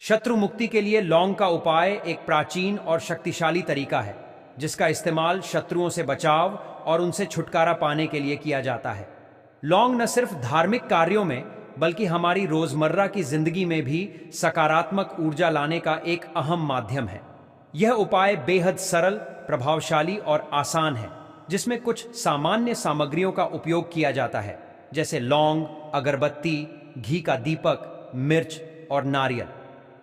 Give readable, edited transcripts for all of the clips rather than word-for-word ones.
शत्रु मुक्ति के लिए लौंग का उपाय एक प्राचीन और शक्तिशाली तरीका है, जिसका इस्तेमाल शत्रुओं से बचाव और उनसे छुटकारा पाने के लिए किया जाता है। लौंग न सिर्फ धार्मिक कार्यों में बल्कि हमारी रोजमर्रा की जिंदगी में भी सकारात्मक ऊर्जा लाने का एक अहम माध्यम है। यह उपाय बेहद सरल, प्रभावशाली और आसान है, जिसमें कुछ सामान्य सामग्रियों का उपयोग किया जाता है, जैसे लौंग, अगरबत्ती, घी का दीपक, मिर्च और नारियल।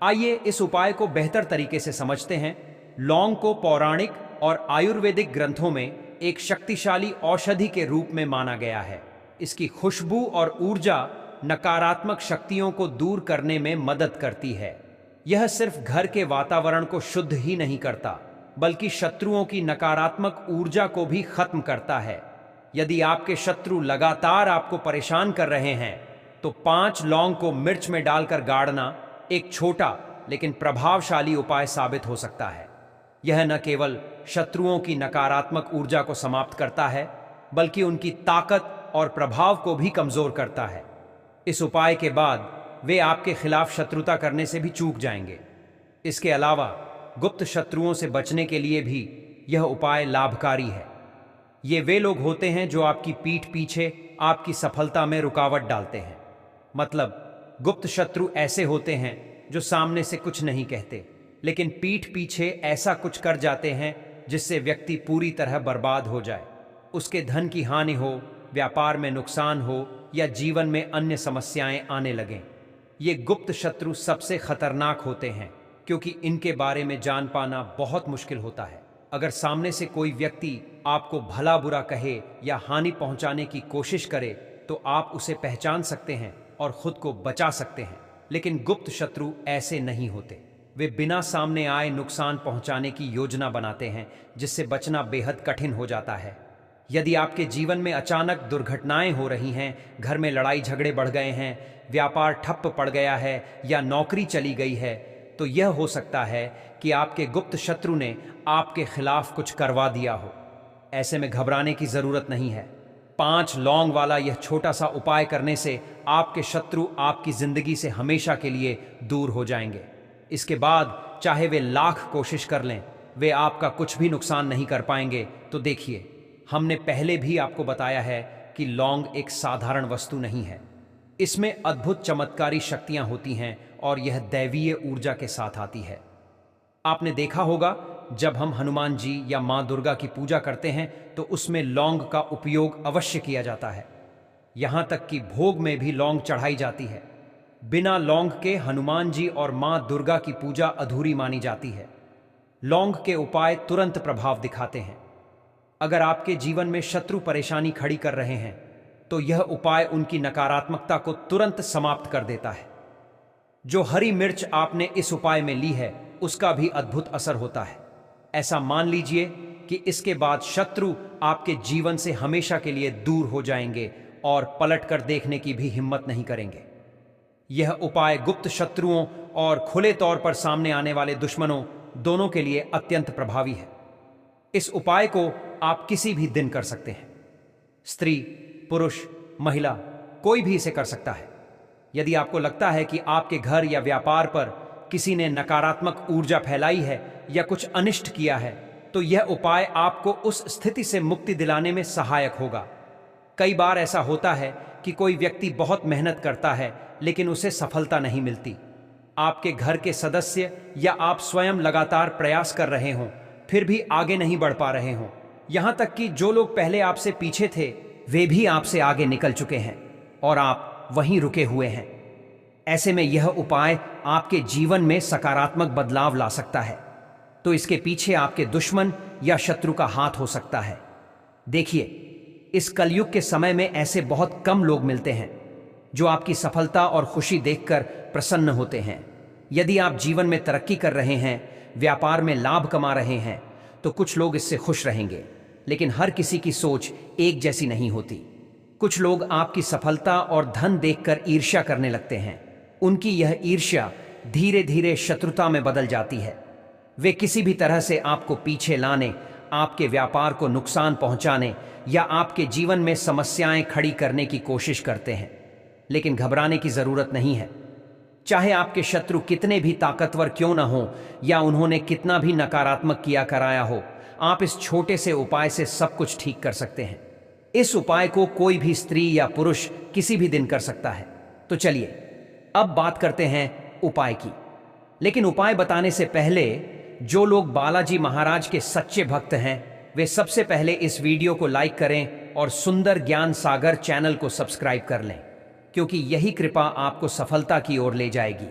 आइए इस उपाय को बेहतर तरीके से समझते हैं। लौंग को पौराणिक और आयुर्वेदिक ग्रंथों में एक शक्तिशाली औषधि के रूप में माना गया है। इसकी खुशबू और ऊर्जा नकारात्मक शक्तियों को दूर करने में मदद करती है। यह सिर्फ घर के वातावरण को शुद्ध ही नहीं करता, बल्कि शत्रुओं की नकारात्मक ऊर्जा को भी खत्म करता है। यदि आपके शत्रु लगातार आपको परेशान कर रहे हैं, तो 5 लौंग को मिर्च में डालकर गाड़ना एक छोटा लेकिन प्रभावशाली उपाय साबित हो सकता है। यह न केवल शत्रुओं की नकारात्मक ऊर्जा को समाप्त करता है, बल्कि उनकी ताकत और प्रभाव को भी कमजोर करता है। इस उपाय के बाद वे आपके खिलाफ शत्रुता करने से भी चूक जाएंगे। इसके अलावा गुप्त शत्रुओं से बचने के लिए भी यह उपाय लाभकारी है। ये वे लोग होते हैं जो आपकी पीठ पीछे आपकी सफलता में रुकावट डालते हैं। मतलब, गुप्त शत्रु ऐसे होते हैं जो सामने से कुछ नहीं कहते, लेकिन पीठ पीछे ऐसा कुछ कर जाते हैं जिससे व्यक्ति पूरी तरह बर्बाद हो जाए, उसके धन की हानि हो, व्यापार में नुकसान हो या जीवन में अन्य समस्याएं आने लगें। ये गुप्त शत्रु सबसे खतरनाक होते हैं, क्योंकि इनके बारे में जान पाना बहुत मुश्किल होता है। अगर सामने से कोई व्यक्ति आपको भला बुरा कहे या हानि पहुंचाने की कोशिश करे, तो आप उसे पहचान सकते हैं और खुद को बचा सकते हैं। लेकिन गुप्त शत्रु ऐसे नहीं होते। वे बिना सामने आए नुकसान पहुंचाने की योजना बनाते हैं, जिससे बचना बेहद कठिन हो जाता है। यदि आपके जीवन में अचानक दुर्घटनाएं हो रही हैं, घर में लड़ाई झगड़े बढ़ गए हैं, व्यापार ठप्प पड़ गया है या नौकरी चली गई है, तो यह हो सकता है कि आपके गुप्त शत्रु ने आपके खिलाफ कुछ करवा दिया हो। ऐसे में घबराने की जरूरत नहीं है। 5 लौंग वाला यह छोटा सा उपाय करने से आपके शत्रु आपकी जिंदगी से हमेशा के लिए दूर हो जाएंगे। इसके बाद चाहे वे लाख कोशिश कर लें, वे आपका कुछ भी नुकसान नहीं कर पाएंगे। तो देखिए, हमने पहले भी आपको बताया है कि लौंग एक साधारण वस्तु नहीं है। इसमें अद्भुत चमत्कारी शक्तियां होती हैं और यह दैवीय ऊर्जा के साथ आती है। आपने देखा होगा, जब हम हनुमान जी या मां दुर्गा की पूजा करते हैं तो उसमें लौंग का उपयोग अवश्य किया जाता है। यहां तक कि भोग में भी लौंग चढ़ाई जाती है। बिना लौंग के हनुमान जी और मां दुर्गा की पूजा अधूरी मानी जाती है। लौंग के उपाय तुरंत प्रभाव दिखाते हैं। अगर आपके जीवन में शत्रु परेशानी खड़ी कर रहे हैं, तो यह उपाय उनकी नकारात्मकता को तुरंत समाप्त कर देता है। जो हरी मिर्च आपने इस उपाय में ली है, उसका भी अद्भुत असर होता है। ऐसा मान लीजिए कि इसके बाद शत्रु आपके जीवन से हमेशा के लिए दूर हो जाएंगे और पलटकर देखने की भी हिम्मत नहीं करेंगे। यह उपाय गुप्त शत्रुओं और खुले तौर पर सामने आने वाले दुश्मनों दोनों के लिए अत्यंत प्रभावी है। इस उपाय को आप किसी भी दिन कर सकते हैं। स्त्री, पुरुष, महिला, कोई भी इसे कर सकता है। यदि आपको लगता है कि आपके घर या व्यापार पर किसी ने नकारात्मक ऊर्जा फैलाई है या कुछ अनिष्ट किया है, तो यह उपाय आपको उस स्थिति से मुक्ति दिलाने में सहायक होगा। कई बार ऐसा होता है कि कोई व्यक्ति बहुत मेहनत करता है, लेकिन उसे सफलता नहीं मिलती। आपके घर के सदस्य या आप स्वयं लगातार प्रयास कर रहे हों, फिर भी आगे नहीं बढ़ पा रहे हों। यहां तक कि जो लोग पहले आपसे पीछे थे, वे भी आपसे आगे निकल चुके हैं और आप वहीं रुके हुए हैं। ऐसे में यह उपाय आपके जीवन में सकारात्मक बदलाव ला सकता है। तो इसके पीछे आपके दुश्मन या शत्रु का हाथ हो सकता है। देखिए, इस कलयुग के समय में ऐसे बहुत कम लोग मिलते हैं जो आपकी सफलता और खुशी देखकर प्रसन्न होते हैं। यदि आप जीवन में तरक्की कर रहे हैं, व्यापार में लाभ कमा रहे हैं, तो कुछ लोग इससे खुश रहेंगे, लेकिन हर किसी की सोच एक जैसी नहीं होती। कुछ लोग आपकी सफलता और धन देखकर ईर्ष्या करने लगते हैं। उनकी यह ईर्ष्या धीरे धीरे शत्रुता में बदल जाती है। वे किसी भी तरह से आपको पीछे लाने, आपके व्यापार को नुकसान पहुंचाने या आपके जीवन में समस्याएं खड़ी करने की कोशिश करते हैं। लेकिन घबराने की जरूरत नहीं है। चाहे आपके शत्रु कितने भी ताकतवर क्यों ना हो या उन्होंने कितना भी नकारात्मक किया कराया हो, आप इस छोटे से उपाय से सब कुछ ठीक कर सकते हैं। इस उपाय को कोई भी स्त्री या पुरुष किसी भी दिन कर सकता है। तो चलिए अब बात करते हैं उपाय की। लेकिन उपाय बताने से पहले जो लोग बालाजी महाराज के सच्चे भक्त हैं वे सबसे पहले इस वीडियो को लाइक करें और सुंदर ज्ञान सागर चैनल को सब्सक्राइब कर लें, क्योंकि यही कृपा आपको सफलता की ओर ले जाएगी।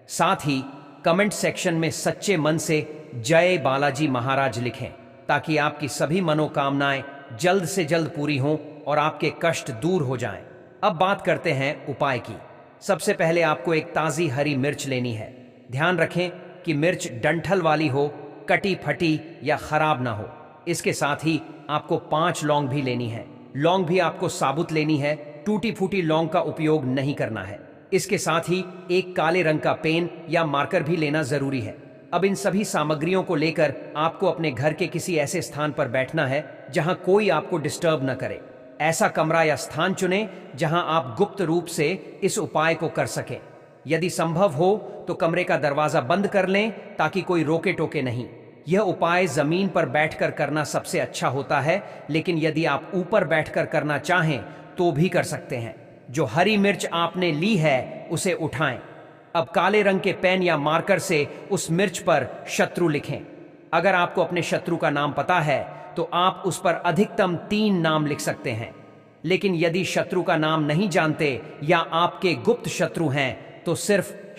साथ ही कमेंट सेक्शन में सच्चे मन से जय बालाजी महाराज लिखें, ताकि आपकी सभी मनोकामनाएं जल्द से जल्द पूरी हों और आपके कष्ट दूर हो जाएं। अब बात करते हैं उपाय की। सबसे पहले आपको एक ताज़ी हरी मिर्च लेनी है। ध्यान रखें कि मिर्च डंठल वाली हो, कटी फटी या खराब ना हो। इसके साथ ही आपको 5 लौंग भी लेनी है। लौंग भी आपको साबुत लेनी है, टूटी फूटी लौंग का उपयोग नहीं करना है। इसके साथ ही एक काले रंग का पेन या मार्कर भी लेना जरूरी है। अब इन सभी सामग्रियों को लेकर आपको अपने घर के किसी ऐसे स्थान पर बैठना है जहां कोई आपको डिस्टर्ब न करे। ऐसा कमरा या स्थान चुनें जहां आप गुप्त रूप से इस उपाय को कर सकें। यदि संभव हो तो कमरे का दरवाजा बंद कर लें ताकि कोई रोके टोके नहीं। यह उपाय जमीन पर बैठकर करना सबसे अच्छा होता है, लेकिन यदि आप ऊपर बैठकर करना चाहें तो भी कर सकते हैं। जो हरी मिर्च आपने ली है उसे उठाएं। अब काले रंग के पेन या मार्कर से उस मिर्च पर शत्रु लिखें। अगर आपको अपने शत्रु का नाम पता है तो आप उस पर अधिकतम 3 नाम लिख सकते हैं। लेकिन यदि शत्रु का नाम नहीं जानते या आपके गुप्त शत्रु हैं तो सिर्फ